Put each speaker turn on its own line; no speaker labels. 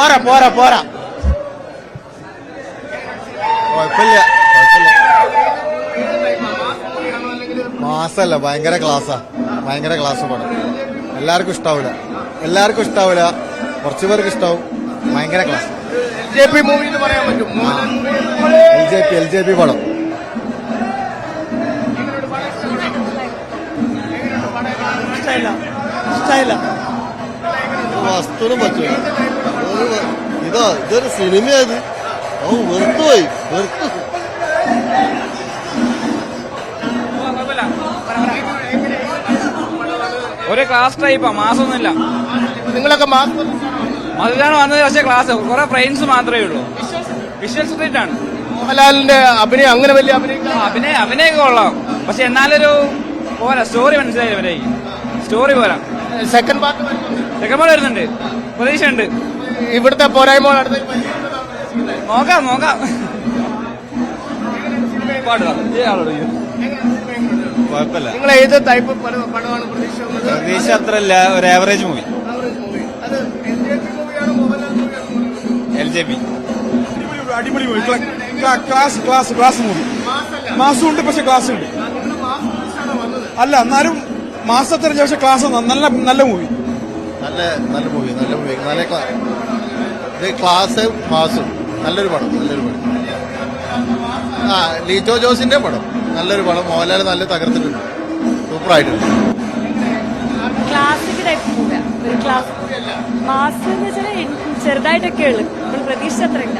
പോരാ പോരാ പോരാ
കുഴപ്പമില്ല മാസല്ല ഭയങ്കര ക്ലാസ്സാ ഭയങ്കര ക്ലാസ് പടം എല്ലാവർക്കും ഇഷ്ടാവില്ല കുറച്ചു പേർക്ക് ഇഷ്ടാവും ഭയങ്കര ക്ലാസ്
LJP മൂവി എന്ന് പറയാൻ പറ്റും.
LJP പടം വസ്തുവിനും പറ്റില്ല ഇതൊരു സിനിമയത് വെറുത്തുപോയി
ഒരു ക്ലാസ് ടൈപ്പാ, മാസമൊന്നുമില്ല.
നിങ്ങളൊക്കെ
മധുരാണ് വന്നത്, പക്ഷേ ക്ലാസ് കുറെ ഫ്രെയിംസ് മാത്രമേ ഉള്ളൂ. വിഷ്വൽ സ്ട്രീറ്റ് ആണ്.
മോഹൻലാലിന്റെ അഭിനയം അങ്ങനെ വലിയ
അഭിനയൊക്കെ കൊള്ളാം, പക്ഷെ എന്നാലൊരു പോരാ. സ്റ്റോറി മനസ്സിലായില്ല അവരെ, സ്റ്റോറി പോരാ.
സെക്കൻഡ് പാർട്ട്
വരുന്നുണ്ട്, പ്രതീക്ഷയുണ്ട്.
ഇവിടുത്തെ പോരായ്മ
നോക്കാം.
കുഴപ്പമില്ല.
നിങ്ങൾ ഏത് ടൈപ്പ് പടമാണ്
പ്രതീക്ഷ അത്രല്ല, ഒരു ആവറേജ് മൂവി. LJP
അടിപൊളി മൂവി, ക്ലാസ് മൂവി. മാസമുണ്ട്, പക്ഷെ ക്ലാസ് ഉണ്ട്. അല്ല, എന്നാലും മാസത്തിന് ശേഷം ക്ലാസ് നല്ല മൂവി.
നല്ല മൂവി നല്ല ക്ലാസ് മാസും നല്ലൊരു പടം. ലിജോ ജോസിന്റെ പടം നല്ലൊരു പടം. മോഹൻലാൽ നല്ല തകർത്തിട്ടുണ്ട്, സൂപ്പറായിട്ടുണ്ട്.
ക്ലാസിക് ടൈപ്പ് മൂവിയാണ്. ഒരു ക്ലാസ് മാസം എന്ന് വെച്ചാൽ ചെറുതായിട്ടൊക്കെ ഉള്ളു, നമ്മൾ പ്രതീക്ഷ അത്ര ഇല്ല.